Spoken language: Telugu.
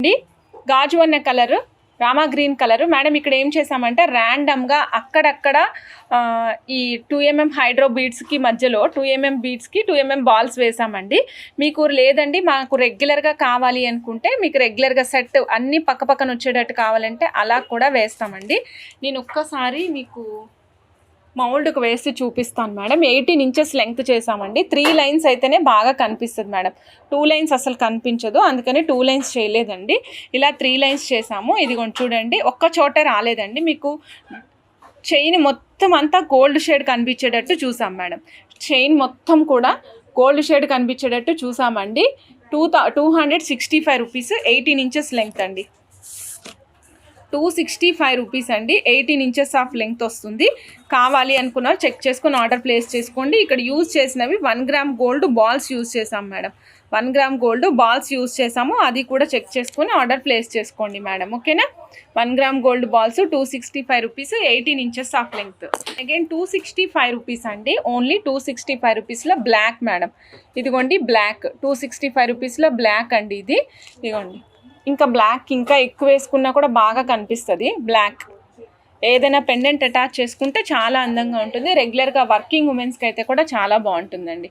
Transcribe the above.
అండి గాజు వన్న colour, Rama green colour. Madam ఇక్కడ ఏం చేసామంటే ర్యాండమ్గా అక్కడక్కడ ఈ 2mm హైడ్రో బీడ్స్కి మధ్యలో 2mm బీడ్స్కి 2mm బాల్స్ వేసామండి. మీకు లేదండి మాకు రెగ్యులర్గా కావాలి అనుకుంటే, మీకు రెగ్యులర్గా సెట్ అన్నీ పక్కపక్కన వచ్చేటట్టు కావాలంటే అలా కూడా వేస్తామండి. నేను ఒక్కసారి మీకు మౌల్డ్కి వేసి చూపిస్తాను మేడం. 18 ఇంచెస్ లెంగ్త్ చేసామండి. 3 లైన్స్ అయితేనే బాగా కనిపిస్తుంది మేడం, 2 లైన్స్ అసలు కనిపించదు, అందుకని 2 లైన్స్ చేయలేదండి. ఇలా 3 లైన్స్ చేసాము. ఇదిగోండి చూడండి, ఒక్క చోటే రాలేదండి. మీకు చైన్ మొత్తం అంతా గోల్డ్ షేడ్ కనిపించేటట్టు చూసాం మేడం. చైన్ మొత్తం కూడా గోల్డ్ షేడ్ కనిపించేటట్టు చూసామండి. 265 రూపీస్, 18 ఇంచెస్ లెంగ్త్ అండి. 265 రూపీస్ అండి. 18 ఇంచెస్ ఆఫ్ లెంగ్త్ వస్తుంది. కావాలి అనుకున్నారు చెక్ చేసుకుని ఆర్డర్ ప్లేస్ చేసుకోండి. ఇక్కడ యూజ్ చేసినవి 1 గ్రామ్ గోల్డ్ బాల్స్ యూజ్ చేసాం madam. 1 gram gold balls use చేసాము, అది కూడా చెక్ చేసుకుని ఆర్డర్ ప్లేస్ చేసుకోండి మేడం. ఓకేనా? 1 gram gold balls 265 rupees, 18 inches of length. Again 265 rupees అండి. ఓన్లీ 265 రూపీస్లో బ్లాక్ మేడం. ఇదిగోండి బ్లాక్, 265 రూపీస్లో బ్లాక్ అండి ఇది. ఇదిగోండి, ఇంకా బ్లాక్ ఇంకా ఎక్కువ వేసుకున్నా కూడా బాగా కనిపిస్తుంది. బ్లాక్ ఏదైనా పెండెంట్ అటాచ్ చేసుకుంటే చాలా అందంగా ఉంటుంది. రెగ్యులర్గా వర్కింగ్ ఉమెన్స్కి అయితే కూడా చాలా బాగుంటుందండి.